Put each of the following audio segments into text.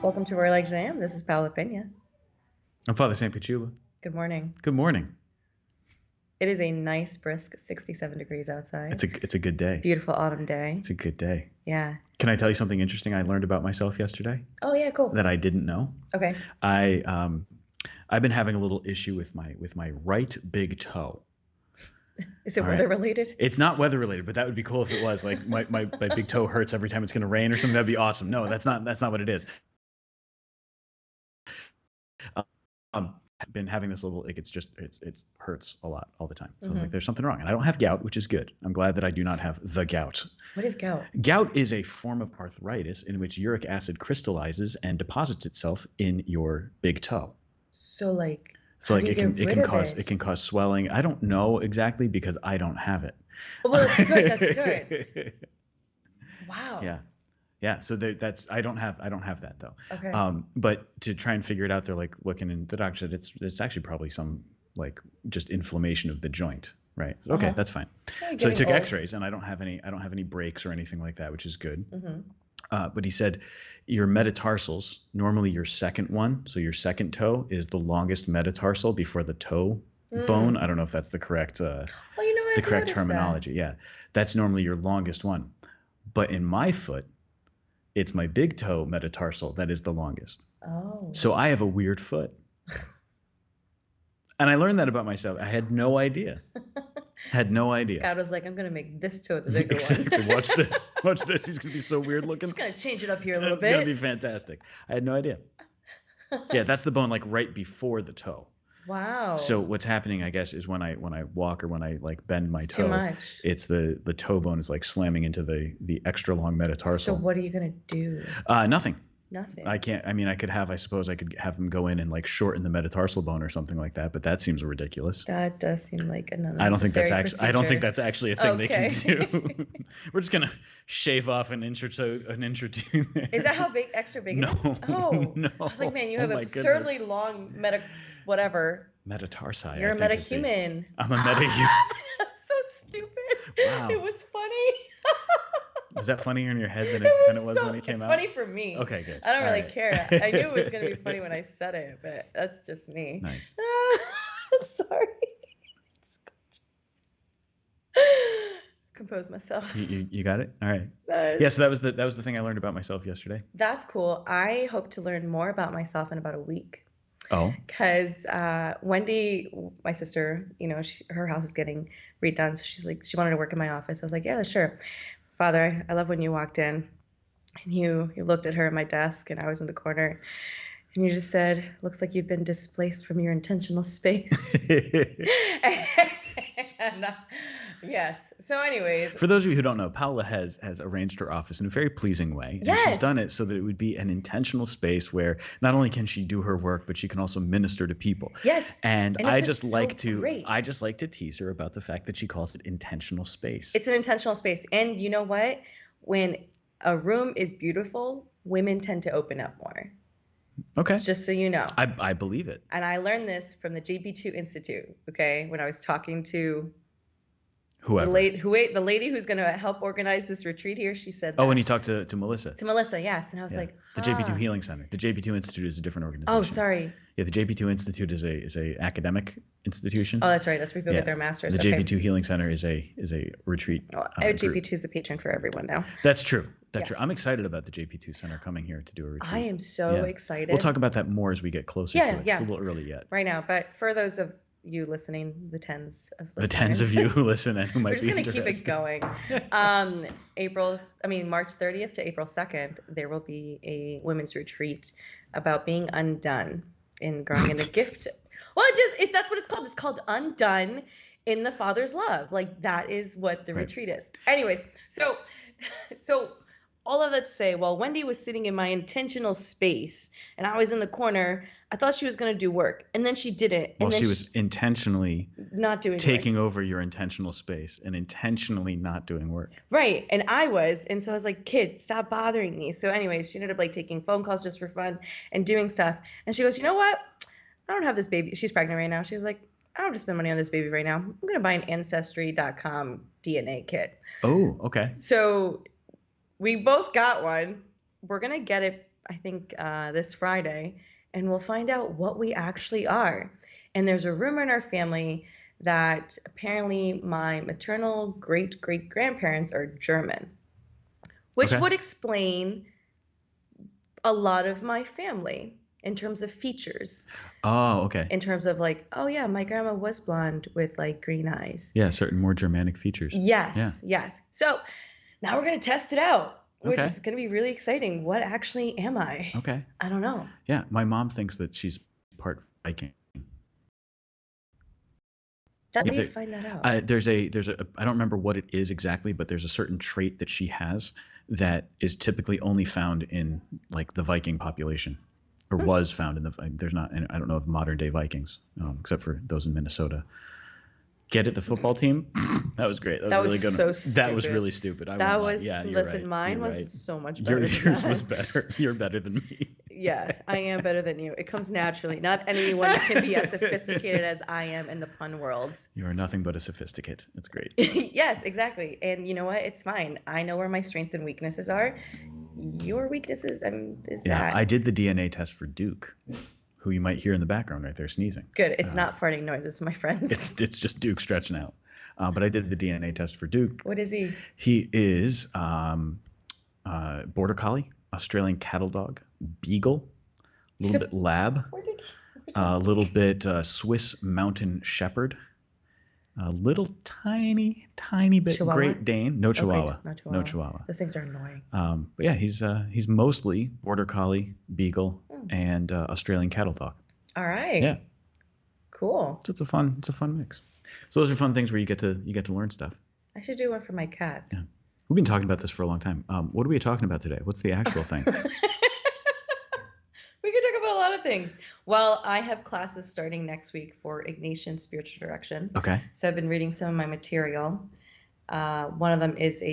Welcome to Royal Exam. This is Paula Pena. I'm Father St. Pichuba. Good morning. Good morning. It is a nice, brisk 67 degrees outside. It's a good day. Beautiful autumn day. It's a good day. Yeah. Can I tell you something interesting I learned about myself yesterday? Oh yeah, cool. That I didn't know. Okay. I've been having a little issue with my right big toe. Is it weather related? It's not weather related, but that would be cool if it was. Like my big toe hurts every time it's going to rain or something. That'd be awesome. No, that's not what it is. I've been having this little, like, it hurts a lot all the time. So like there's something wrong. And I don't have gout, which is good. I'm glad that I do not have the gout. What is gout? Gout is a form of arthritis in which uric acid crystallizes and deposits itself in your big toe. So like it can cause swelling. I don't know exactly because I don't have it. Well, that's good. That's good. Wow. Yeah. Yeah, so I don't have that though. Okay. But to try and figure it out, they're like looking, and the doctor said it's actually probably some like just inflammation of the joint, right? Okay, that's fine. So I took X-rays, and I don't have any breaks or anything like that, which is good. But he said your metatarsals, normally your second one, so your second toe is the longest metatarsal before the toe bone. I don't know if that's the correct the correct terminology. Yeah, that's normally your longest one. But in my foot, it's my big toe metatarsal that is the longest. Oh. So I have a weird foot. And I learned that about myself. I had no idea. God was like, I'm going to make this toe the bigger one. Watch this. Watch this. He's going to be so weird looking. Just going to change it up here a little bit. It's going to be fantastic. I had no idea. Yeah, that's the bone like right before the toe. Wow. So what's happening, I guess, is when I walk or when I like bend my toe, too much. It's the toe bone is like slamming into the extra long metatarsal. So what are you gonna do? Nothing. Nothing. I can't. I mean, I suppose I could have them go in and like shorten the metatarsal bone or something like that, but that seems ridiculous. That does seem like an unnecessary I don't think that's procedure. actually a thing they can do. We're just gonna shave off an inch or two there. Is that how extra big it is? Oh, no. I was like, man, you have absurdly long whatever. Metatarsi. You're a metahuman. I'm a metahuman. So stupid. Wow. It was funny. Was that funnier in your head than it was when it came out? It's funny for me. Okay, good. I don't really care. I knew it was going to be funny when I said it, but that's just me. Nice. Sorry. Compose myself. You got it? All right. Yeah, so that was the thing I learned about myself yesterday. That's cool. I hope to learn more about myself in about a week. Oh. Because Wendy, my sister, her house is getting redone, so she's like, she wanted to work in my office. I was like, yeah, sure. Father, I love when you walked in and you looked at her at my desk and I was in the corner and you just said, looks like you've been displaced from your intentional space. And, yes. So anyways. For those of you who don't know, Paula has arranged her office in a very pleasing way. And yes. She's done it so that it would be an intentional space where not only can she do her work, but she can also minister to people. Yes. And I just like to tease her about the fact that she calls it intentional space. It's an intentional space. And you know what? When a room is beautiful, women tend to open up more. Okay. Just so you know. I believe it. And I learned this from the JP2 Institute, okay, when I was talking to whoever. The lady who's going to help organize this retreat here, she said that. Oh, when you talked to Melissa. To Melissa, yes. And I was like, The JP2 Healing Center. The JP2 Institute is a different organization. Oh, sorry. Yeah, the JP2 Institute is a academic institution. Oh, that's right. That's where people get their masters. The JP2 Healing Center is a retreat. Well, JP2 is the patron for everyone now. That's true. That's true. I'm excited about the JP2 Center coming here to do a retreat. I am so excited. We'll talk about that more as we get closer to it. Yeah. It's a little early yet. Right now, but for those of you listening, the tens of you who listen and who might be interested. We're just going to keep it going. March 30th to April 2nd, there will be a women's retreat about being undone in growing in the gift. Well, that's what it's called. It's called Undone in the Father's Love. Like, that is what the retreat is. Anyways, so all of that to say, while Wendy was sitting in my intentional space and I was in the corner, I thought she was going to do work. And then she didn't. Well, she was intentionally not doing taking over your intentional space and intentionally not doing work. Right. And I was. And so I was like, kid, stop bothering me. So anyways, she ended up like taking phone calls just for fun and doing stuff. And she goes, you know what? I don't have this baby. She's pregnant right now. She's like, I don't have to spend money on this baby right now. I'm going to buy an Ancestry.com DNA kit. Oh, okay. So we both got one. We're going to get it I think, this Friday, and we'll find out what we actually are. And there's a rumor in our family that apparently my maternal great-great-grandparents are German, which Okay. would explain a lot of my family in terms of features, Oh, okay. in terms of like, oh yeah, my grandma was blonde with like green eyes. Yeah, certain more Germanic features. Yes, Yeah. yes. So now we're going to test it out, which Okay. is going to be really exciting. What actually am I? Okay. I don't know. Yeah, my mom thinks that she's part Viking. How do Yeah, you find that out? there's a I don't remember what it is exactly, but there's a certain trait that she has that is typically only found in like the Viking population, or was found in there's not, and I don't know of modern day Vikings, except for those in Minnesota. Get it, the football team? That was great. That was That really was good. so That was stupid. really stupid. I That won't lie. was, Yeah, you're listen, right. mine You're was right. so much better than Yours that. was better. You're better than me. Yeah, I am better than you. It comes naturally. Not anyone can be as sophisticated as I am in the pun world. You are nothing but a sophisticate. It's great. Yes, exactly. And you know what? It's fine. I know where my strengths and weaknesses are. Your weaknesses, is Yeah, that I did the DNA test for Duke, who you might hear in the background right there sneezing. good? It's not farting noises, my friends. It's just Duke stretching out. But I did the DNA test for Duke. What is he? He is Border Collie, Australian Cattle Dog, Beagle, a little bit Lab, a little bit Swiss Mountain Shepherd, a little tiny bit Chihuahua? Great Dane. No Chihuahua. No Chihuahua. Those things are annoying. But yeah, he's mostly Border Collie, Beagle, and Australian Cattle Dog. All right. Yeah. Cool. So it's a fun mix. So those are fun things where you get to learn stuff. I should do one for my cat. Yeah. We've been talking about this for a long time. What are we talking about today? What's the actual thing? We could talk about a lot of things. Well, I have classes starting next week for Ignatian spiritual direction. Okay. So I've been reading some of my material. One of them is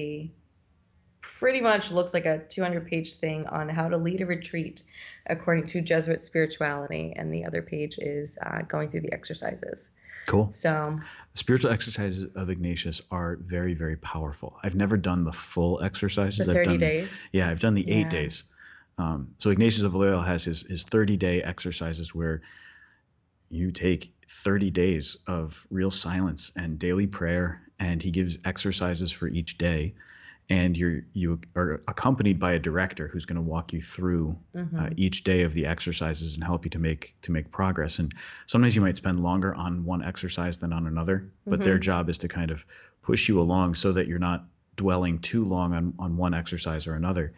pretty much looks like a 200-page thing on how to lead a retreat according to Jesuit spirituality. And the other page is going through the exercises. Cool. So spiritual exercises of Ignatius are very, very powerful. I've never done the full exercises. The 30 days? Yeah, I've done the 8 days. So Ignatius of Loyola has his 30-day exercises where you take 30 days of real silence and daily prayer, and he gives exercises for each day. And you are accompanied by a director who's going to walk you through each day of the exercises and help you to make progress. And sometimes you might spend longer on one exercise than on another, but their job is to kind of push you along so that you're not dwelling too long on one exercise or another.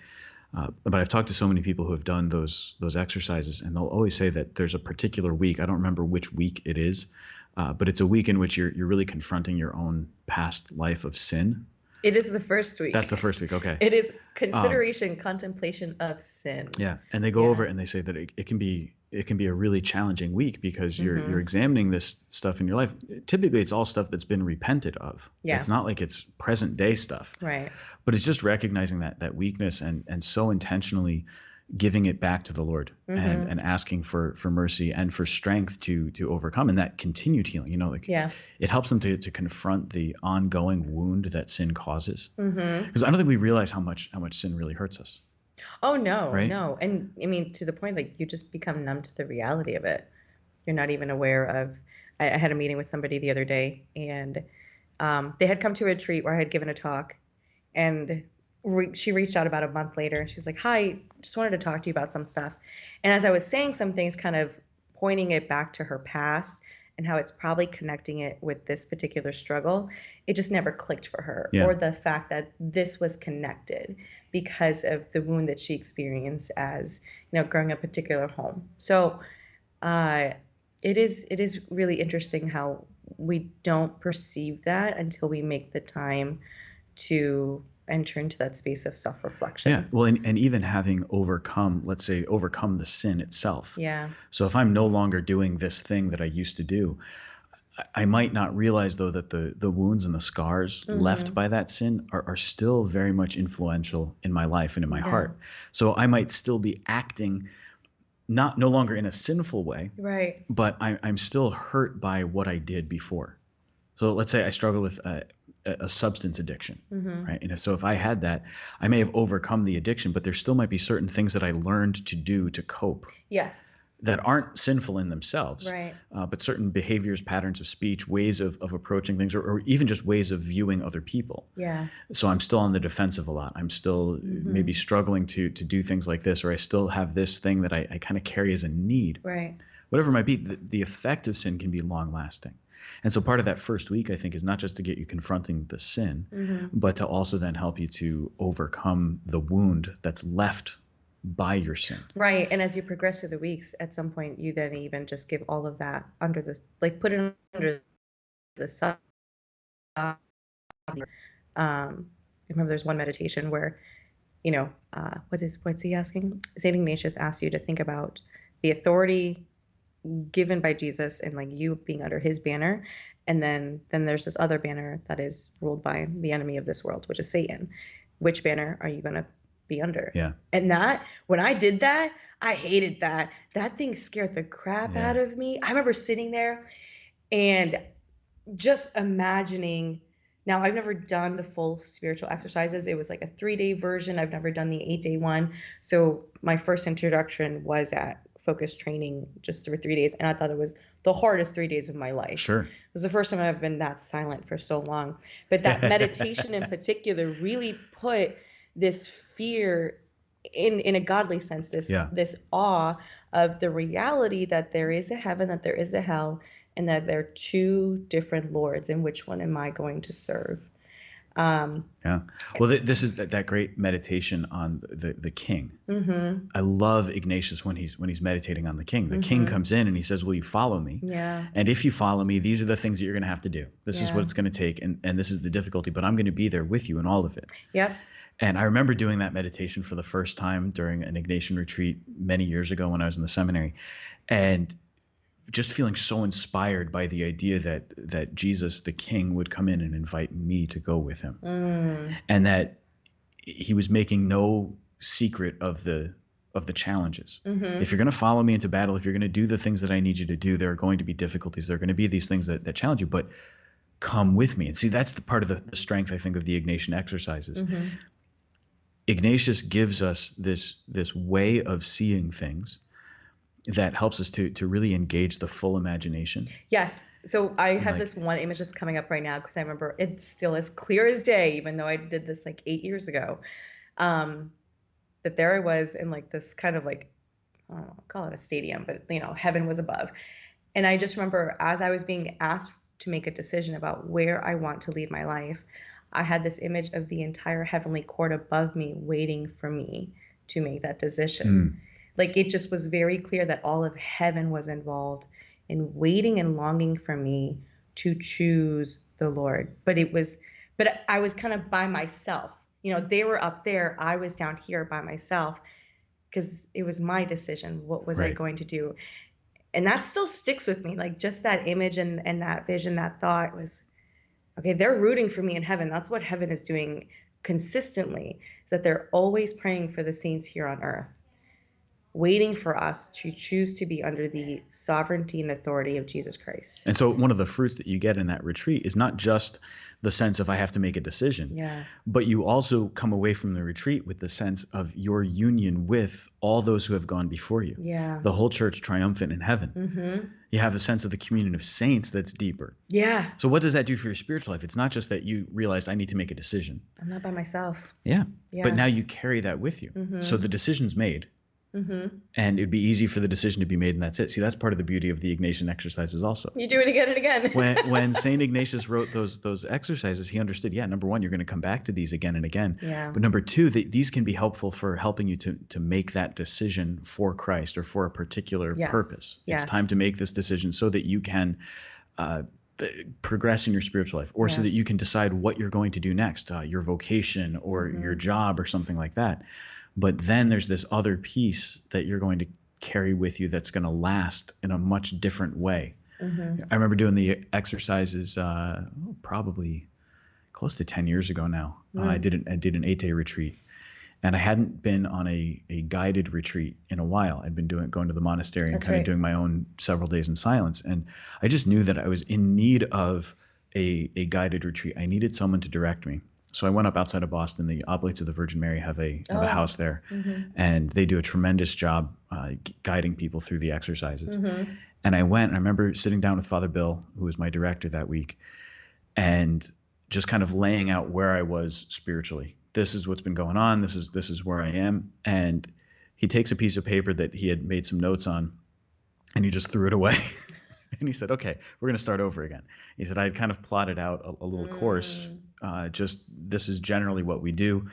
But I've talked to so many people who have done those exercises, and they'll always say that there's a particular week. I don't remember which week it is, but it's a week in which you're really confronting your own past life of sin. It is the first week. That's the first week. Okay. It is consideration, contemplation of sin. Yeah, and they go over it and they say that it can be a really challenging week because you're examining this stuff in your life. Typically, it's all stuff that's been repented of. Yeah. It's not like it's present day stuff. Right. But it's just recognizing that weakness and so intentionally giving it back to the Lord and asking for mercy and for strength to overcome, and that continued healing. It helps them to confront the ongoing wound that sin causes. Because I don't think we realize how much sin really hurts us. Oh no, right? No, and I mean to the point like you just become numb to the reality of it. You're not even aware of. I had a meeting with somebody the other day, and they had come to a retreat where I had given a talk, and she reached out about a month later. She's like, "Hi, just wanted to talk to you about some stuff." And as I was saying some things, kind of pointing it back to her past and how it's probably connecting it with this particular struggle, it just never clicked for her, or the fact that this was connected because of the wound that she experienced as, growing up a particular home. So it is really interesting how we don't perceive that until we make the time to enter into that space of self-reflection. Yeah, well, and even having overcome the sin itself. Yeah. So if I'm no longer doing this thing that I used to do, I might not realize, though, that the wounds and the scars left by that sin are still very much influential in my life and in my heart. So I might still be acting no longer in a sinful way, right? But I'm still hurt by what I did before. So let's say I struggle with a substance addiction, right? And so if I had that, I may have overcome the addiction, but there still might be certain things that I learned to do to cope. Yes. That aren't sinful in themselves, right? But certain behaviors, patterns of speech, ways of approaching things, or even just ways of viewing other people. Yeah. So I'm still on the defensive a lot. I'm still maybe struggling to do things like this, or I still have this thing that I kind of carry as a need. Right. Whatever it might be, the effect of sin can be long lasting. And so part of that first week, I think, is not just to get you confronting the sin, but to also then help you to overcome the wound that's left by your sin. Right. And as you progress through the weeks, at some point, you then even just give all of that under the, like, put it under the sun. I remember there's one meditation where, what's he asking? St. Ignatius asks you to think about the authority given by Jesus and like you being under his banner. And then there's this other banner that is ruled by the enemy of this world, which is Satan. Which banner are you going to be under? Yeah. And that, when I did that, I hated that. That thing scared the crap out of me. I remember sitting there and just imagining. Now, I've never done the full spiritual exercises. It was like a 3-day version. I've never done the 8-day one. So my first introduction was at focus training just for 3 days. And I thought it was the hardest 3 days of my life. Sure. It was the first time I've been that silent for so long. But that meditation in particular really put this fear in a godly sense, this awe of the reality that there is a heaven, that there is a hell, and that there are two different lords, and which one am I going to serve? Well, this is that great meditation on the king. I love Ignatius when he's meditating on the king. The king comes in and he says, will you follow me? Yeah. And if you follow me, these are the things that you're going to have to do. This is what it's going to take. And this is the difficulty, but I'm going to be there with you in all of it. Yep. And I remember doing that meditation for the first time during an Ignatian retreat many years ago when I was in the seminary, and just feeling so inspired by the idea that Jesus, the King, would come in and invite me to go with him, and that he was making no secret of the challenges. If you're going to follow me into battle, if you're going to do the things that I need you to do, there are going to be difficulties. There are going to be these things that challenge you, but come with me. And see, that's the part of the strength, I think, of the Ignatian exercises. Ignatius gives us this way of seeing things that helps us to really engage the full imagination. Yes. So I have this one image that's coming up right now because I remember it's still as clear as day, even though I did this like 8 years ago, that there I was in like this kind of like, I don't know, call it a stadium, but heaven was above. And I just remember as I was being asked to make a decision about where I want to lead my life, I had this image of the entire heavenly court above me waiting for me to make that decision. Like it just was very clear that all of heaven was involved in waiting and longing for me to choose the Lord. But I was kind of by myself. They were up there, I was down here by myself because it was my decision. What was I going to do? And that still sticks with me. Like just that image and that vision, that thought was, okay, they're rooting for me in heaven. That's what heaven is doing consistently, is that they're always praying for the saints here on earth, waiting for us to choose to be under the sovereignty and authority of Jesus Christ. And so one of the fruits that you get in that retreat is not just the sense of I have to make a decision, but you also come away from the retreat with the sense of your union with all those who have gone before you. The whole church triumphant in heaven. You have a sense of the communion of saints that's deeper. So what does that do for your spiritual life? It's not just that you realize I need to make a decision. I'm not by myself. But now you carry that with you. So the decision's made. And it'd be easy for the decision to be made, and that's it. See, that's part of the beauty of the Ignatian exercises also. You do it again and again. when St. Ignatius wrote those exercises, he understood, number one, you're going to come back to these again and again. But number two, these can be helpful for helping you to make that decision for Christ or for a particular purpose. It's time to make this decision so that you can progress in your spiritual life, or so that you can decide what you're going to do next, your vocation or your job or something like that. But then there's this other piece that you're going to carry with you that's going to last in a much different way. I remember doing the exercises probably close to 10 years ago now. I did an 8-day retreat, and I hadn't been on a guided retreat in a while. I'd been going to the monastery and kind of doing my own several days in silence. And I just knew that I was in need of a guided retreat. I needed someone to direct me. So I went up outside of Boston. The Oblates of the Virgin Mary have a house there, and they do a tremendous job guiding people through the exercises. And I went, and I remember sitting down with Father Bill, who was my director that week, and just kind of laying out where I was spiritually. This is what's been going on. This is where I am. And he takes a piece of paper that he had made some notes on, and he just threw it away. And he said, okay, we're going to start over again. He said, I had kind of plotted out a little course. Just this is generally what we do.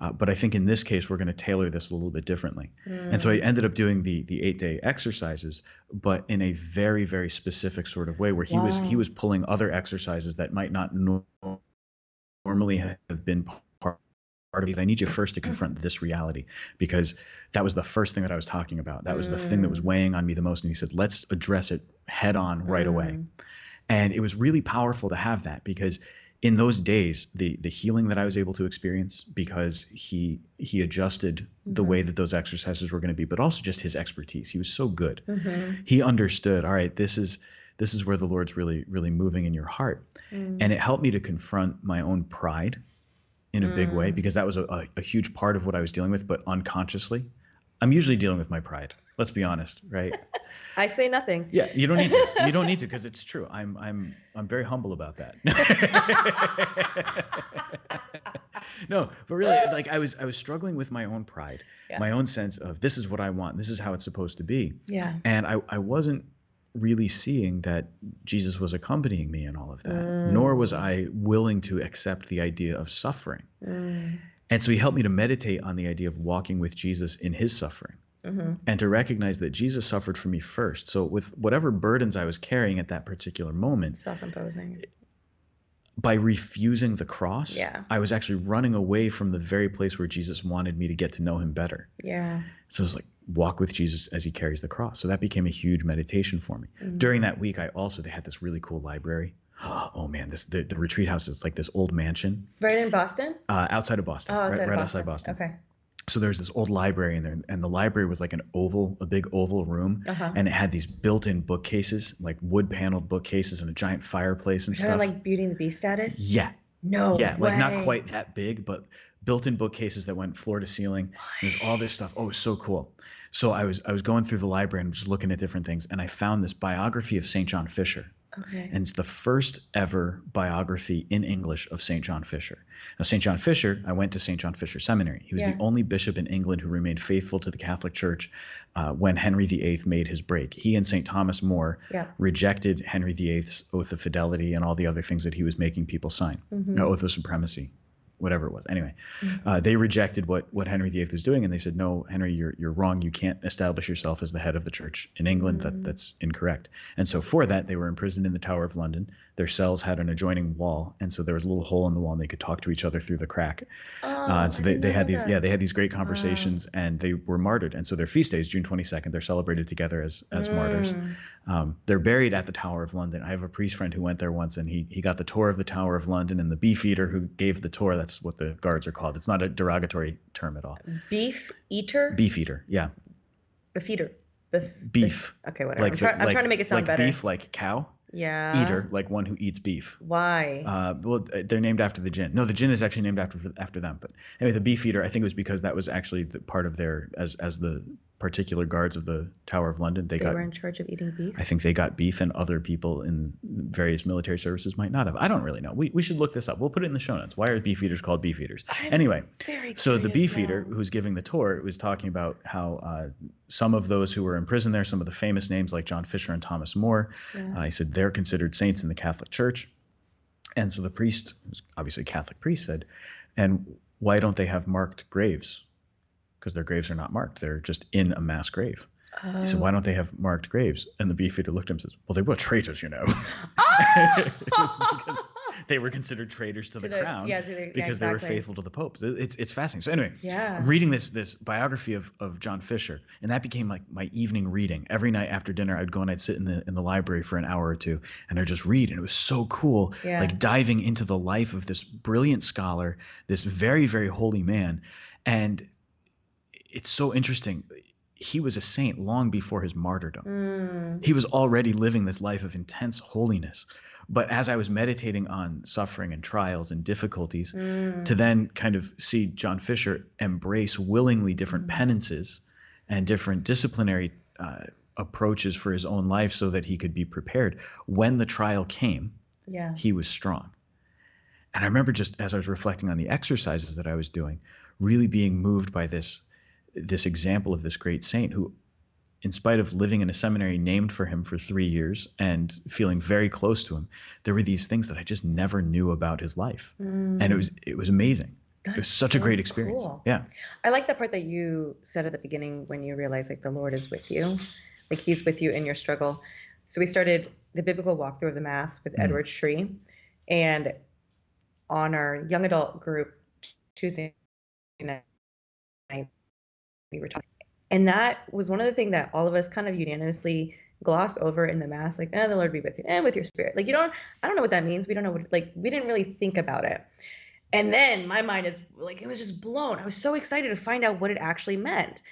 But I think in this case, we're going to tailor this a little bit differently. And so I ended up doing the 8-day exercises, but in a very, very specific sort of way where he was pulling other exercises that might not normally have been part of it. I need you first to confront this reality, because that was the first thing that I was talking about. That was the thing that was weighing on me the most. And he said, let's address it head on right away. And it was really powerful to have that, because in those days, the healing that I was able to experience, because he adjusted the way that those exercises were going to be, but also just his expertise. He was so good. He understood, all right, this is where the Lord's really, really moving in your heart. And it helped me to confront my own pride in a big way, because that was a huge part of what I was dealing with, but unconsciously. I'm usually dealing with my pride. Let's be honest, right? I say nothing. Yeah, you don't need to. You don't need to, because it's true. I'm very humble about that. No, but really, like I was struggling with my own pride, my own sense of this is what I want, this is how it's supposed to be. Yeah. And I wasn't really seeing that Jesus was accompanying me in all of that, nor was I willing to accept the idea of suffering. And so he helped me to meditate on the idea of walking with Jesus in his suffering, and to recognize that Jesus suffered for me first. So with whatever burdens I was carrying at that particular moment, self-imposing, by refusing the cross, I was actually running away from the very place where Jesus wanted me to get to know him better. Yeah. So it was like, walk with Jesus as he carries the cross. So that became a huge meditation for me. During that week, they had this really cool library. Oh man, the retreat house is like this old mansion. Right in Boston? Outside of Boston. Right outside Boston. Okay. So there's this old library in there, and the library was like a big oval room, and it had these built-in bookcases, like wood-paneled bookcases, and a giant fireplace and stuff. Kind of like Beauty and the Beast status? Yeah. No Yeah, way. like not quite that big, but built-in bookcases that went floor to ceiling. There's all this stuff. Oh, it was so cool. So I was going through the library and just looking at different things, and I found this biography of St. John Fisher. Okay. And it's the first ever biography in English of St. John Fisher. Now, St. John Fisher, I went to St. John Fisher Seminary. He was the only bishop in England who remained faithful to the Catholic Church when Henry VIII made his break. He and St. Thomas More rejected Henry VIII's oath of fidelity and all the other things that he was making people sign, oath of supremacy, whatever it was. Anyway, they rejected what Henry VIII was doing, and they said, no, Henry, you're wrong. You can't establish yourself as the head of the church in England. That's incorrect. And so for that, they were imprisoned in the Tower of London. Their cells had an adjoining wall, and so there was a little hole in the wall, and they could talk to each other through the crack. And so they had these great conversations, and they were martyred. And so their feast day is June 22nd. They're celebrated together as martyrs. They're buried at the Tower of London. I have a priest friend who went there once, and he got the tour of the Tower of London, and the beefeater who gave the tour, that's what the guards are called. It's not a derogatory term at all. Beef eater? Beefeater, yeah. Beefeater. Beef. Okay, whatever. I'm trying to make it sound better. Beef, like cow. Yeah. Eater, like one who eats beef. Why? Well, they're named after the gin. No, the gin is actually named after them. But anyway, the beefeater, I think it was because that was actually part of their, as the particular guards of the Tower of London, they were in charge of eating beef. I think they got beef, and other people in various military services might not have. I don't really know. We should look this up. We'll put it in the show notes. Why are beefeaters called beefeaters? Anyway, so the beefeater who's giving the tour was talking about how some of those who were in prison there, some of the famous names like John Fisher and Thomas More, he said they're considered saints in the Catholic Church. And so the priest, who's obviously a Catholic priest, said, and why don't they have marked graves? Because their graves are not marked. They're just in a mass grave. He said, why don't they have marked graves? And the beefeater looked at him and says, well, they were traitors, you know. It was because they were considered traitors to the crown because they were faithful to the Pope. It's fascinating. So anyway, I'm reading this biography of John Fisher, and that became like my evening reading. Every night after dinner, I'd go and I'd sit in the library for an hour or two, and I'd just read. And it was so cool, like diving into the life of this brilliant scholar, this very, very holy man. And it's so interesting. he was a saint long before his martyrdom. He was already living this life of intense holiness. But as I was meditating on suffering and trials and difficulties, to then kind of see John Fisher embrace willingly different penances and different disciplinary approaches for his own life so that he could be prepared, when the trial came, he was strong. And I remember, just as I was reflecting on the exercises that I was doing, really being moved by this example of this great saint who, in spite of living in a seminary named for him for 3 years and feeling very close to him, there were these things that I just never knew about his life. And it was amazing. It was such a great experience. Cool. Yeah. I like that part that you said at the beginning, when you realize like the Lord is with you, like he's with you in your struggle. So we started the biblical walkthrough of the Mass with Edward Shree, and on our young adult group Tuesday night, we were talking, and that was one of the things that all of us kind of unanimously glossed over in the Mass, like, the Lord be with you and with your spirit. Like, I don't know what that means. We don't know what, like, we didn't really think about it. And then my mind is like, it was just blown. I was so excited to find out what it actually meant.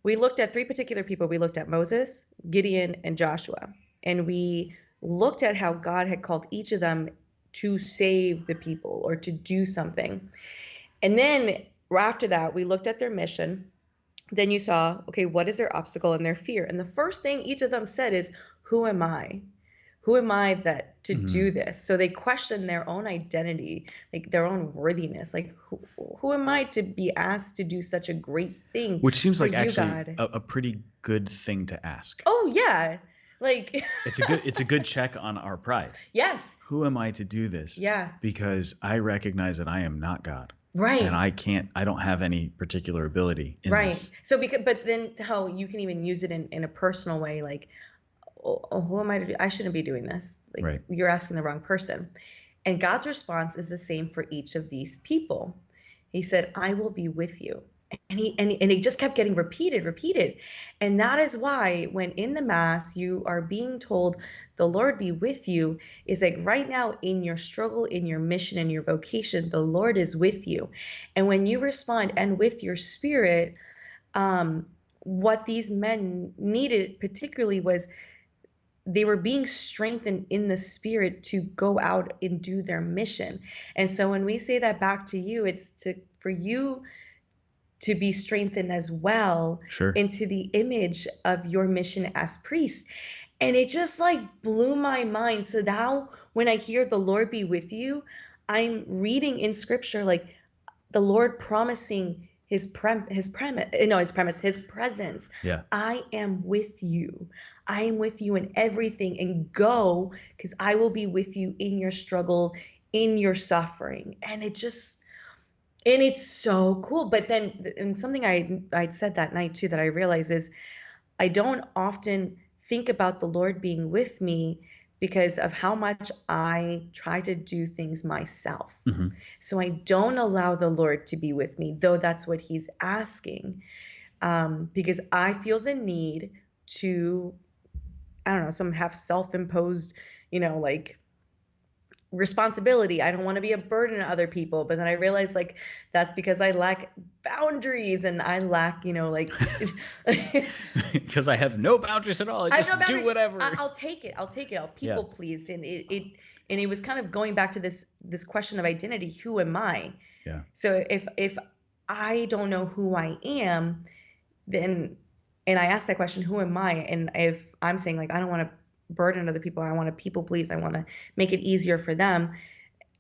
We looked at 3 particular people. We looked at Moses, Gideon, and Joshua. And we looked at how God had called each of them to save the people or to do something. And then after that, we looked at their mission. Then you saw, okay, what is their obstacle and their fear? And the first thing each of them said is, who am I? Who am I that to do this? So they questioned their own identity, like their own worthiness. Like, who am I to be asked to do such a great thing? Which seems like you, actually a pretty good thing to ask. Oh yeah, like it's a good check on our pride. Yes. Who am I to do this? Yeah. Because I recognize that I am not God. Right. And I don't have any particular ability in this. So but then how you can even use it in a personal way, like, oh, who am I to do? I shouldn't be doing this. Like, you're asking the wrong person. And God's response is the same for each of these people. He said, I will be with you. And he just kept getting repeated. And that is why when in the Mass you are being told the Lord be with you, is like right now in your struggle, in your mission, in your vocation, the Lord is with you. And when you respond, and with your spirit, what these men needed particularly was they were being strengthened in the spirit to go out and do their mission. And so when we say that back to you, it's for you to be strengthened as well into the image of your mission as priest. And it just like blew my mind. So now when I hear the Lord be with you, I'm reading in scripture like the Lord promising his presence. Yeah. I am with you. I am with you in everything, and go, because I will be with you in your struggle, in your suffering. And it's so cool. But then, and something I said that night too that I realized is I don't often think about the Lord being with me because of how much I try to do things myself. Mm-hmm. So I don't allow the Lord to be with me, though that's what he's asking, because I feel the need to, I don't know, some have self-imposed, like responsibility. I don't want to be a burden to other people. But then I realized like that's because I lack boundaries and I lack, like because I have no boundaries at all. I just do whatever. I'll take it. I'll people please. And it was kind of going back to this question of identity. Who am I? Yeah. So if I don't know who I am, then, and I ask that question, who am I? And if I'm saying like, I don't want to burden other people, I want to people please, I want to make it easier for them,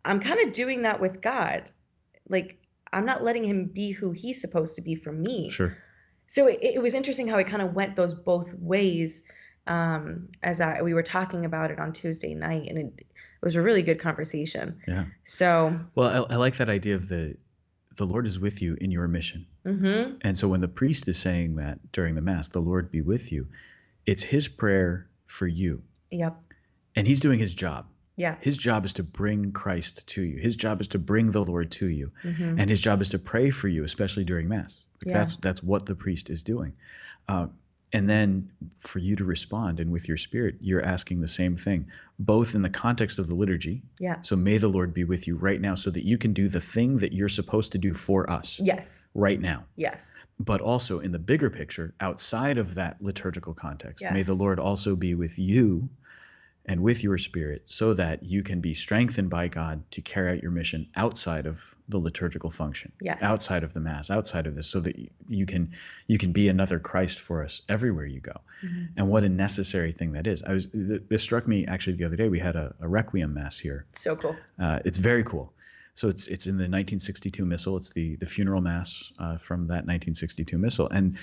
I'm kind of doing that with God. Like, I'm not letting him be who he's supposed to be for me. Sure. So it was interesting how it kind of went those both ways, we were talking about it on Tuesday night, and it was a really good conversation. Yeah. So. Well, I like that idea of the Lord is with you in your mission. Mm-hmm. And so when the priest is saying that during the Mass, the Lord be with you, it's his prayer for you. Yep. And he's doing his job. Yeah. His job is to bring Christ to you. His job is to bring the Lord to you. Mm-hmm. And his job is to pray for you, especially during Mass. That's what the priest is doing. And then for you to respond, and with your spirit, you're asking the same thing, both in the context of the liturgy. Yeah. So may the Lord be with you right now so that you can do the thing that you're supposed to do for us. Yes. Right now. Yes. But also in the bigger picture, outside of that liturgical context, Yes. may the Lord also be with you and with your spirit so that you can be strengthened by God to carry out your mission outside of the liturgical function, Yes. outside of the Mass, outside of this, so that you can be another Christ for us everywhere you go. Mm-hmm. And what a necessary thing that is. This struck me actually the other day. We had a Requiem Mass here. So cool. It's very cool. So it's in the 1962 Missal. It's the funeral Mass from that 1962 Missal. And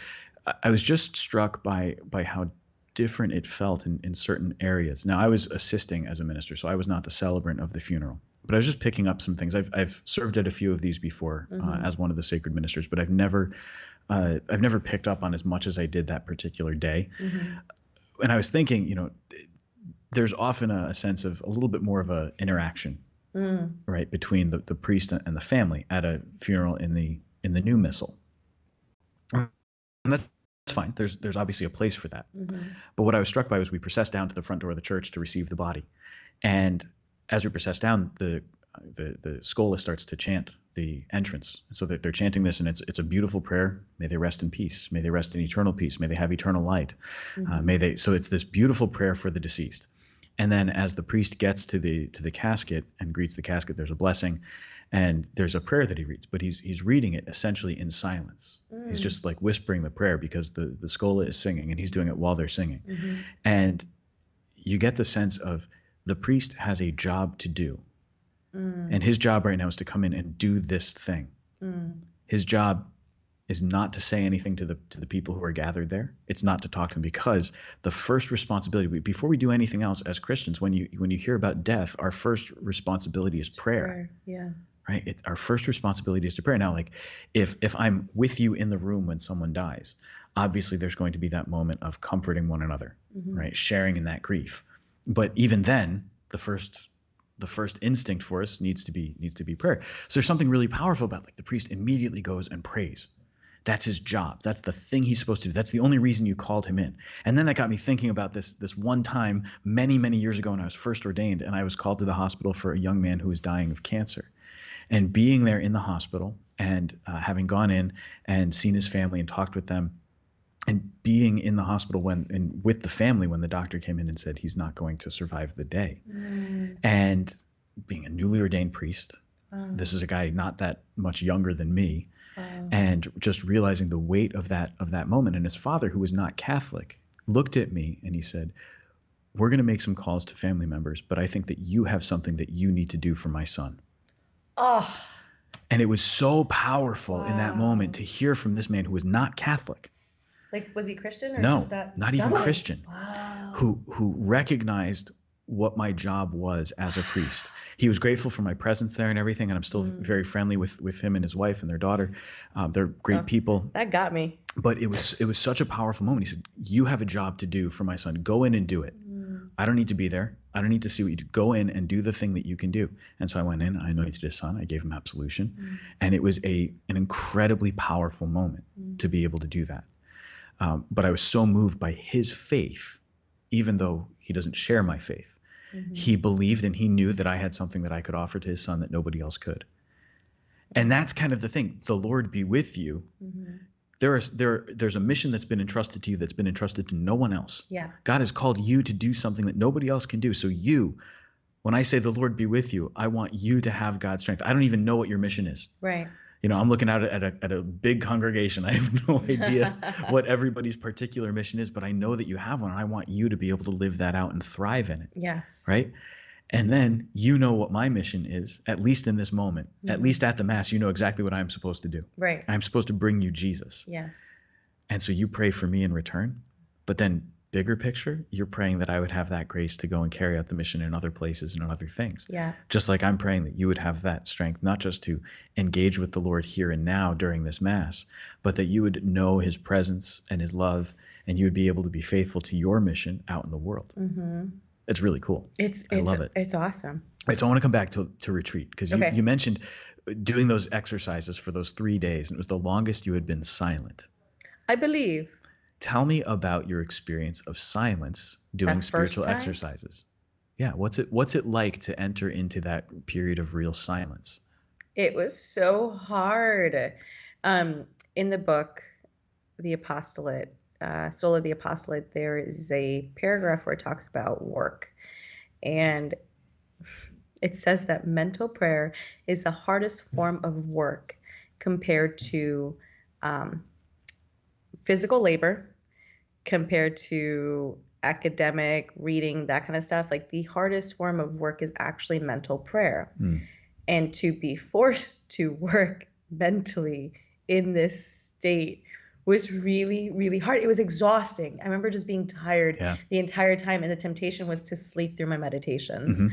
I was just struck by how different it felt in certain areas. Now, I was assisting as a minister, so I was not the celebrant of the funeral, but I was just picking up some things. I've served at a few of these before as one of the sacred ministers, but I've never picked up on as much as I did that particular day. Mm-hmm. And I was thinking, there's often a sense of a little bit more of a interaction, right, between the priest and the family at a funeral in the new Missal. And that's fine. There's obviously a place for that. Mm-hmm. But what I was struck by was we process down to the front door of the church to receive the body. And as we process down, the schola starts to chant the entrance. So that they're chanting this, and it's a beautiful prayer. May they rest in peace. May they rest in eternal peace. May they have eternal light. Mm-hmm. So it's this beautiful prayer for the deceased. And then as the priest gets to the casket and greets the casket, there's a blessing. And there's a prayer that he reads, but he's reading it essentially in silence. He's just like whispering the prayer because the schola is singing, and he's doing it while they're singing. Mm-hmm. And you get the sense of the priest has a job to do. And his job right now is to come in and do this thing. His job is not to say anything to the people who are gathered there. It's not to talk to them, because the first responsibility, before we do anything else as Christians, when you hear about death, our first responsibility is prayer. Yeah. Right? Our first responsibility is to pray. Now, like if I'm with you in the room when someone dies, obviously there's going to be that moment of comforting one another, right? Sharing in that grief. But even then, the first instinct for us needs to be prayer. So there's something really powerful about, like, the priest immediately goes and prays. That's his job. That's the thing he's supposed to do. That's the only reason you called him in. And then that got me thinking about this one time many, many years ago when I was first ordained, and I was called to the hospital for a young man who was dying of cancer. And being there in the hospital and having gone in and seen his family and talked with them, and being in the hospital with the family when the doctor came in and said he's not going to survive the day. And being a newly ordained priest, this is a guy not that much younger than me, and just realizing the weight of that moment. And his father, who was not Catholic, looked at me and he said, "We're going to make some calls to family members, but I think that you have something that you need to do for my son." Oh. And it was so powerful in that moment to hear from this man who was not Catholic. Like, was he Christian? Or no, just that? Not even Christian. Wow. Who recognized what my job was as a priest. He was grateful for my presence there and everything, and I'm still very friendly with him and his wife and their daughter. They're great people. That got me. But it was such a powerful moment. He said, "You have a job to do for my son. Go in and do it. I don't need to be there. I don't need to see what you do. Go in and do the thing that you can do." And so I went in, I anointed his son, I gave him absolution. And it was an incredibly powerful moment to be able to do that. But I was so moved by his faith, even though he doesn't share my faith. He believed and he knew that I had something that I could offer to his son that nobody else could. And that's kind of the thing. The Lord be with you. There's a mission that's been entrusted to you that's been entrusted to no one else. Yeah. God has called you to do something that nobody else can do. So when I say the Lord be with you, I want you to have God's strength. I don't even know what your mission is. Right. I'm looking out at a big congregation. I have no idea what everybody's particular mission is, but I know that you have one, and I want you to be able to live that out and thrive in it. Yes. Right? And then you know what my mission is, at least in this moment, at least at the Mass, you know exactly what I'm supposed to do. Right. I'm supposed to bring you Jesus. Yes. And so you pray for me in return, but then bigger picture, you're praying that I would have that grace to go and carry out the mission in other places and in other things. Yeah. Just like I'm praying that you would have that strength, not just to engage with the Lord here and now during this Mass, but that you would know his presence and his love, and you would be able to be faithful to your mission out in the world. It's really cool. I love it. It's awesome. Right, so I want to come back to retreat, because you mentioned doing those exercises for those 3 days, and it was the longest you had been silent. I believe. Tell me about your experience of silence doing That spiritual first time? exercises. Yeah, what's it like to enter into that period of real silence? It was so hard. In the book, The Apostolate, Soul of the Apostolate, there is a paragraph where it talks about work. And it says that mental prayer is the hardest form of work compared to um, physical labor, compared to academic reading, that kind of stuff. Like the hardest form of work is actually mental prayer. And to be forced to work mentally in this state was really, really hard. It was exhausting. I remember just being tired the entire time, and the temptation was to sleep through my meditations.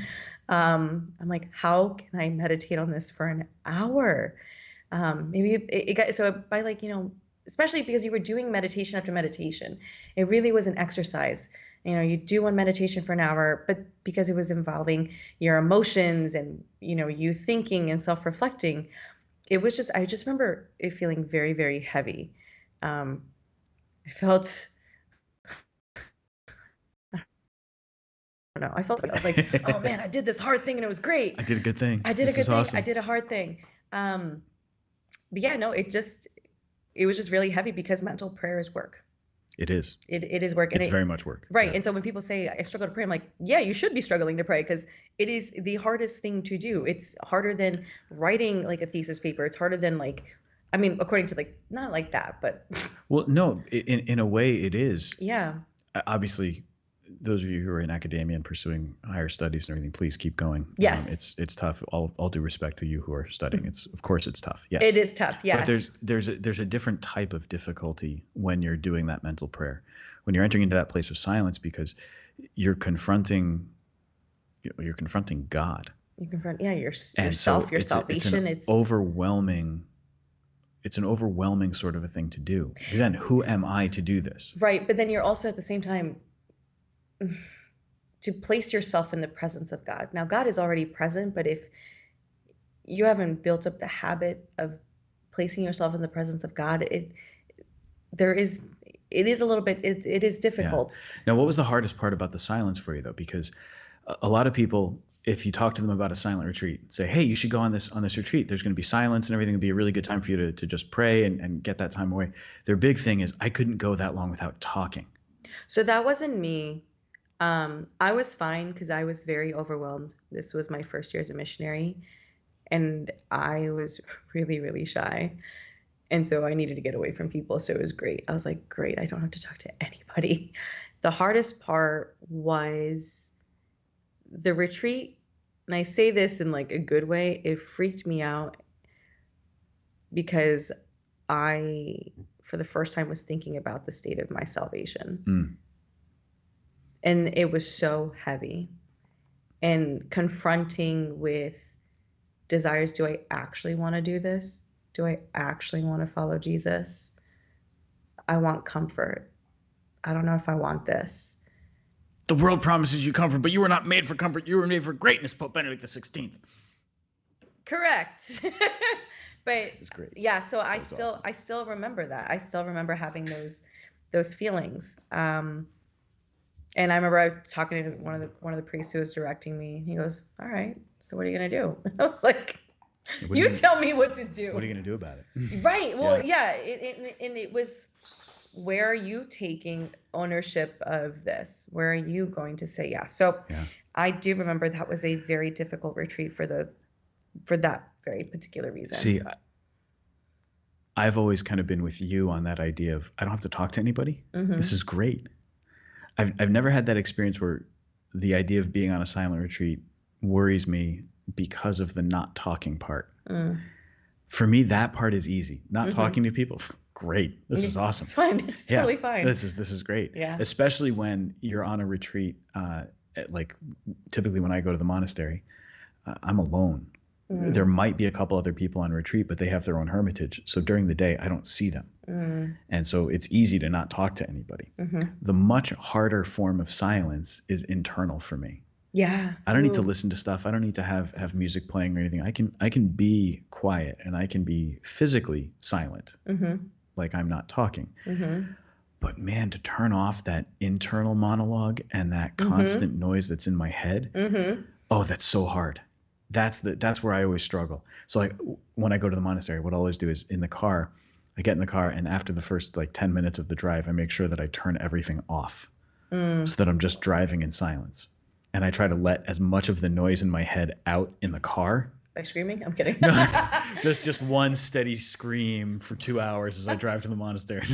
I'm like, how can I meditate on this for an hour? Maybe it got, so by like, especially because you were doing meditation after meditation, it really was an exercise. You do one meditation for an hour, but because it was involving your emotions and, you thinking and self-reflecting, it was just, I just remember it feeling very, very heavy. I felt, I felt like I was like, oh man, I did this hard thing and it was great. I did a good thing. I did a good thing. Awesome. I did a hard thing. But yeah, no, it was just really heavy because mental prayer is work. It is. It is work. It's very much work. Right. Yeah. And so when people say I struggle to pray, I'm like, yeah, you should be struggling to pray because it is the hardest thing to do. It's harder than writing like a thesis paper. It's harder than according to not like that, but. Well, no, in a way it is. Yeah. Obviously, those of you who are in academia and pursuing higher studies and everything, please keep going. Yes. It's tough. All due respect to you who are studying. Of course it's tough. Yes. It is tough. Yes. But there's a different type of difficulty when you're doing that mental prayer, when you're entering into that place of silence, because you're confronting God. You confront yourself, your salvation. It's an overwhelming sort of a thing to do. Because then who am I to do this? Right. But then you're also at the same time to place yourself in the presence of God. Now, God is already present, but if you haven't built up the habit of placing yourself in the presence of God, it is a little bit, it is difficult. Yeah. Now, what was the hardest part about the silence for you, though? Because a lot of people, if you talk to them about a silent retreat, say, hey, you should go on this retreat. There's going to be silence and everything. It'll be a really good time for you to just pray and get that time away. Their big thing is, I couldn't go that long without talking. So that wasn't me. I was fine because I was very overwhelmed. This was my first year as a missionary, and I was really, really shy. And so I needed to get away from people. So it was great. I was like, great, I don't have to talk to anybody. The hardest part was the retreat. And I say this in like a good way. It freaked me out because I, for the first time, was thinking about the state of my salvation. And it was so heavy. And confronting with desires, do I actually want to do this? Do I actually want to follow Jesus? I want comfort. I don't know if I want this. The world promises you comfort, but you were not made for comfort. You were made for greatness, Pope Benedict XVI. Correct. But it's great. Yeah, so I still remember that. I still remember having those feelings. And I remember I was talking to one of the priests who was directing me. He goes, all right, so what are you going to do? I was like, you tell me what to do. What are you going to do about it? Right. Well, yeah. And it was, where are you taking ownership of this? Where are you going to say yes? So I do remember that was a very difficult retreat for that very particular reason. See, I've always kind of been with you on that idea of I don't have to talk to anybody. Mm-hmm. This is great. I've never had that experience where the idea of being on a silent retreat worries me because of the not talking part. For me, that part is easy. Not talking to people, great. This is awesome. It's fine. It's totally fine. This is great. Yeah. Especially when you're on a retreat, like typically when I go to the monastery, I'm alone. There might be a couple other people on retreat, but they have their own hermitage. So during the day, I don't see them. And so it's easy to not talk to anybody. The much harder form of silence is internal for me. Yeah. I don't need to listen to stuff. I don't need to have music playing or anything. I can be quiet and I can be physically silent, like I'm not talking. But man, to turn off that internal monologue and that constant noise that's in my head, oh, that's so hard. That's where I always struggle. So like when I go to the monastery, what I always do is in the car, I get in the car, and after the first like 10 minutes of the drive, I make sure that I turn everything off so that I'm just driving in silence. And I try to let as much of the noise in my head out in the car. By screaming? I'm kidding. No, just one steady scream for 2 hours as I drive to the monastery.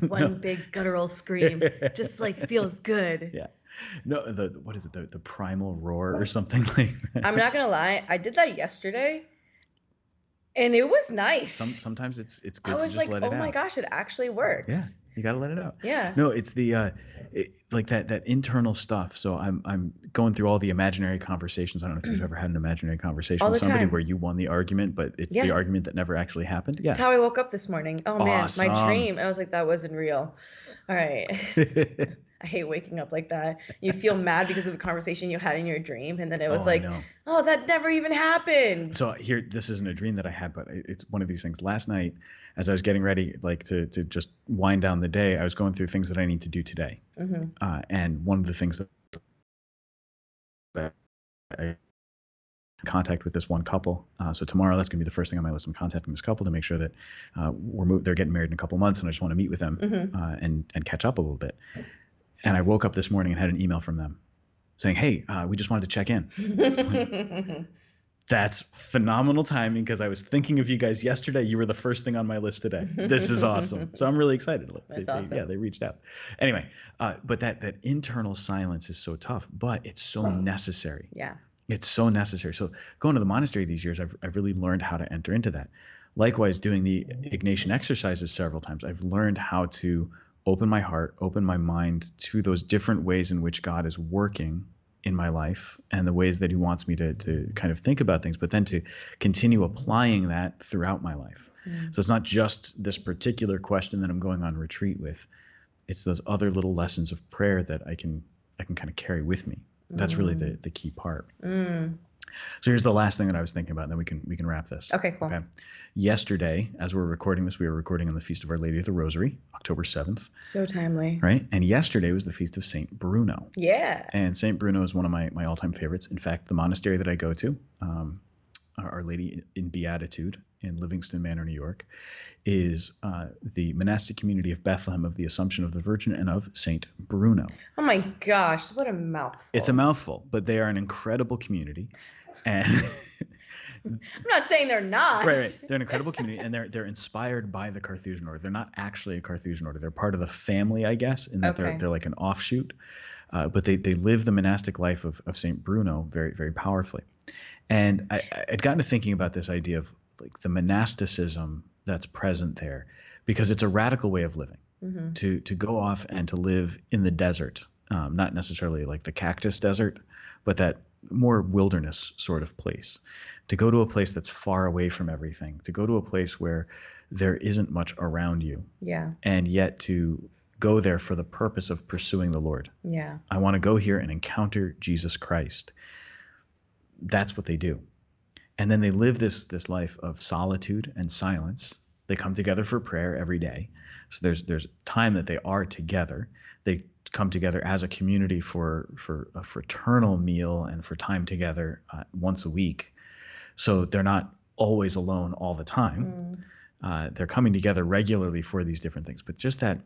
One big guttural scream, just like feels good. Yeah. No, what is it? The primal roar or something like that. I'm not gonna lie, I did that yesterday, and it was nice. Sometimes it's good I to was just like, let it out. oh my gosh, it actually works. Yeah, you gotta let it out. Yeah. No, it's the like that internal stuff. So I'm going through all the imaginary conversations. I don't know if you've ever had an imaginary conversation All with the somebody time. where you won the argument, but it's the argument that never actually happened. Yeah. That's how I woke up this morning. Oh man, Awesome. my dream. I was like, that wasn't real. All right. I hate waking up like that. You feel mad because of a conversation you had in your dream, and then it was oh, that never even happened. So here, this isn't a dream that I had, but it's one of these things. Last night, as I was getting ready, like to just wind down the day, I was going through things that I need to do today. And one of the things that I contact with this one couple. So tomorrow, that's going to be the first thing on my list. I'm contacting this couple to make sure that they're getting married in a couple months, and I just want to meet with them and catch up a little bit. And I woke up this morning and had an email from them saying, hey, we just wanted to check in. That's phenomenal timing because I was thinking of you guys yesterday. You were the first thing on my list today. This is awesome. So I'm really excited. That's awesome. They reached out. Anyway, but that internal silence is so tough, but it's so necessary. Yeah. It's so necessary. So going to the monastery these years, I've really learned how to enter into that. Likewise, doing the Ignatian exercises several times, I've learned how to open my heart, open my mind to those different ways in which God is working in my life and the ways that he wants me to kind of think about things, but then to continue applying that throughout my life. So it's not just this particular question that I'm going on retreat with. It's those other little lessons of prayer that I can kind of carry with me. That's really the key part. So here's the last thing that I was thinking about, and then we can wrap this. Okay, cool. Okay. Yesterday, as we're recording this, we were recording on the Feast of Our Lady of the Rosary, October 7th. So timely. Right? And yesterday was the Feast of St. Bruno. Yeah. And St. Bruno is one of my all-time favorites. In fact, the monastery that I go to, Our Lady in Beatitude in Livingston Manor, New York, is the monastic community of Bethlehem of the Assumption of the Virgin and of St. Bruno. Oh my gosh, what a mouthful. It's a mouthful, but they are an incredible community. And I'm not saying they're not. Right. They're an incredible community, and they're inspired by the Carthusian order. They're not actually a Carthusian order. They're part of the family, I guess, in that they're like an offshoot. But they live the monastic life of St. Bruno very, very powerfully. And I'd gotten to thinking about this idea of like the monasticism that's present there, because it's a radical way of living. To go off and to live in the desert, not necessarily like the cactus desert, but that more wilderness sort of place, to go to a place that's far away from everything, to go to a place where there isn't much around you. Yeah. And yet to go there for the purpose of pursuing the Lord. Yeah. I want to go here and encounter Jesus Christ. That's what they do. And then they live this life of solitude and silence. They come together for prayer every day. So there's time that they are together. They come together as a community for a fraternal meal and for time together once a week. So they're not always alone all the time. They're coming together regularly for these different things. But just that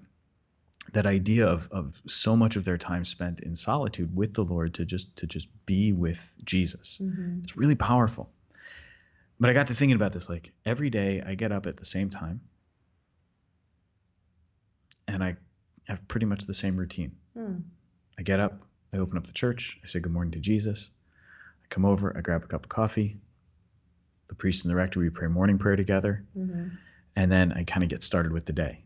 idea of so much of their time spent in solitude with the Lord to just be with Jesus. It's really powerful. But I got to thinking about this, like every day I get up at the same time and I have pretty much the same routine. I get up, I open up the church, I say good morning to Jesus. I come over, I grab a cup of coffee. The priest and the rector, we pray morning prayer together. And then I kind of get started with the day.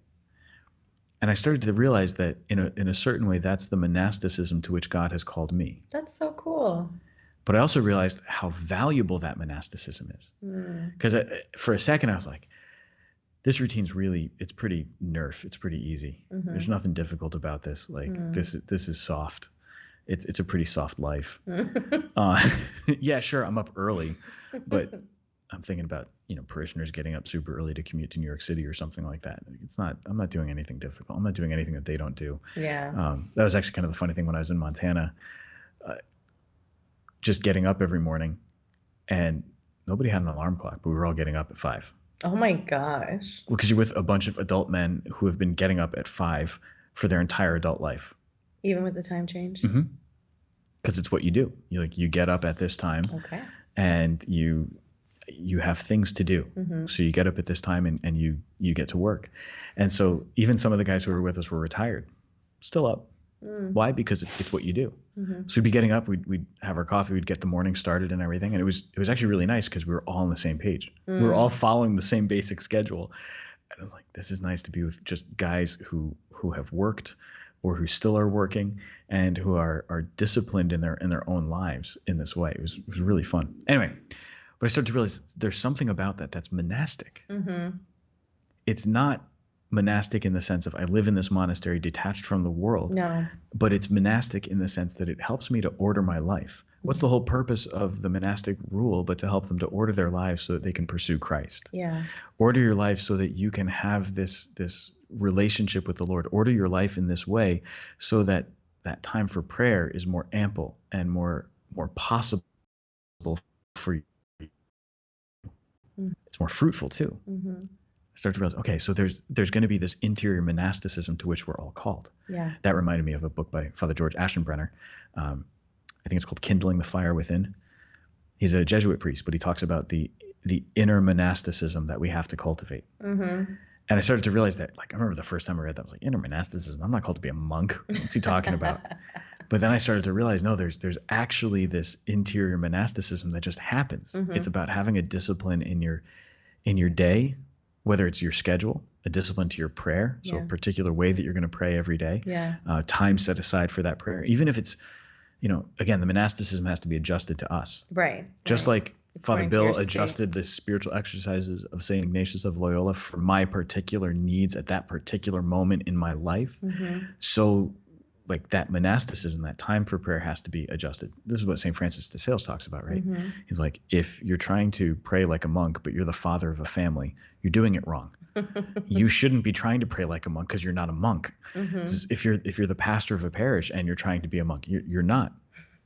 And I started to realize that in a certain way, that's the monasticism to which God has called me. That's so cool. But I also realized how valuable that monasticism is. Because for a second, I was like, this routine's really, it's pretty nerf. It's pretty easy. There's nothing difficult about this. Like this is soft. It's a pretty soft life. Yeah, sure, I'm up early, but I'm thinking about, parishioners getting up super early to commute to New York City or something like that. I'm not doing anything difficult. I'm not doing anything that they don't do. Yeah. That was actually kind of the funny thing when I was in Montana, just getting up every morning, and nobody had an alarm clock, but we were all getting up at 5. Oh my gosh. Well, because you're with a bunch of adult men who have been getting up at 5 for their entire adult life. Even with the time change? Mm-hmm. Because it's what you do. You get up at this time. Okay. And you have things to do. Mm-hmm. So you get up at this time and you get to work. And so even some of the guys who were with us were retired, still up. Why? Because it's what you do. Mm-hmm. So we'd be getting up, we'd have our coffee, we'd get the morning started and everything. And it was actually really nice because we were all on the same page. We were all following the same basic schedule. And I was like, this is nice to be with just guys who have worked or who still are working and who are disciplined in their own lives in this way. It was really fun. Anyway, but I started to realize there's something about that's monastic. Mm-hmm. It's not monastic in the sense of I live in this monastery detached from the world. No. But it's monastic in the sense that it helps me to order my life. What's the whole purpose of the monastic rule but to help them to order their lives so that they can pursue Christ? Yeah. Order your life so that you can have this relationship with the Lord. Order your life in this way so that time for prayer is more ample and more possible for you. Mm-hmm. It's more fruitful too. Mm-hmm. I started to realize, okay, so there's going to be this interior monasticism to which we're all called. Yeah. That reminded me of a book by Father George Aschenbrenner. I think it's called Kindling the Fire Within. He's a Jesuit priest, but he talks about the inner monasticism that we have to cultivate. Mm-hmm. And I started to realize that, I remember the first time I read that, I was like, inner monasticism? I'm not called to be a monk. What's he talking about? But then I started to realize, no, there's actually this interior monasticism that just happens. Mm-hmm. It's about having a discipline in your day, whether it's your schedule, a discipline to your prayer, so a particular way that you're going to pray every day, time set aside for that prayer, even if it's, again, the monasticism has to be adjusted to us. Right. Just like Father Bill adjusted the spiritual exercises of St. Ignatius of Loyola for my particular needs at that particular moment in my life. Mm-hmm. So that monasticism, that time for prayer has to be adjusted. This is what St. Francis de Sales talks about, right? Mm-hmm. He's like, if you're trying to pray like a monk, but you're the father of a family, you're doing it wrong. You shouldn't be trying to pray like a monk because you're not a monk. Mm-hmm. If you're the pastor of a parish and you're trying to be a monk, you're not.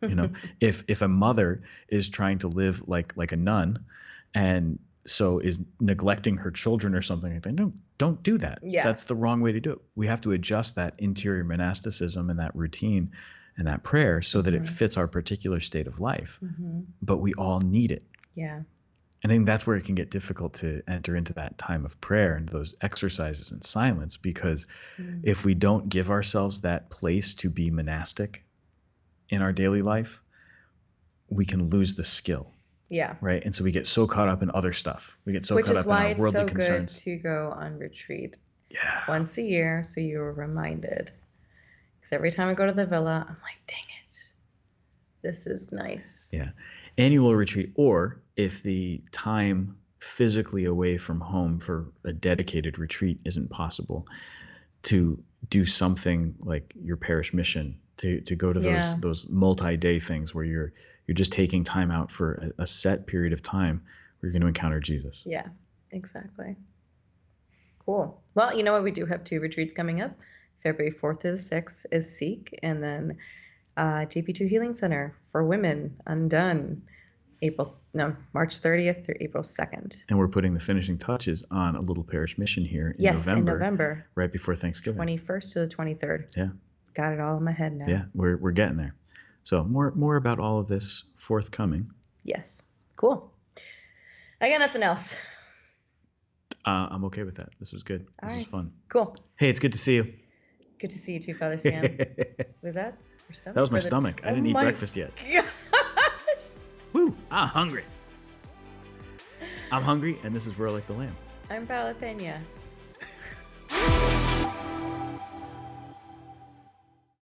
If a mother is trying to live like a nun and so is neglecting her children or something like that, no, don't do that. Yeah. That's the wrong way to do it. We have to adjust that interior monasticism and that routine and that prayer so that it fits our particular state of life. Mm-hmm. But we all need it. Yeah. I think that's where it can get difficult to enter into that time of prayer and those exercises in silence, because if we don't give ourselves that place to be monastic in our daily life, we can lose the skill. Yeah. Right. And so we get so caught up in other stuff. We get so caught up in our worldly concerns. Which is why it's so good to go on retreat once a year, so you're reminded. Because every time I go to the villa, I'm like, dang it, this is nice. Yeah. Annual retreat, or if the time physically away from home for a dedicated retreat isn't possible, to do something like your parish mission, to go to those multi-day things where you're just taking time out for a set period of time where you're going to encounter Jesus. Yeah, exactly. Cool. Well, you know what? We do have 2 retreats coming up. February 4th to the 6th is Seek, and then JP2 Healing Center for Women, Undone, March 30th through April 2nd. And we're putting the finishing touches on a little parish mission here in November. Yes, in November. Right before Thanksgiving. 21st to the 23rd. Yeah. Got it all in my head now. Yeah, we're getting there. So more about all of this forthcoming. Yes. Cool. I got nothing else. I'm okay with that. This was good. This is fun. Cool. Hey, it's good to see you. Good to see you too, Father Sam. Was that your stomach? That was my stomach. I didn't eat breakfast yet. Gosh. Woo! I'm hungry. I'm hungry, and this is Roar Like the Lamb. I'm Palatenia.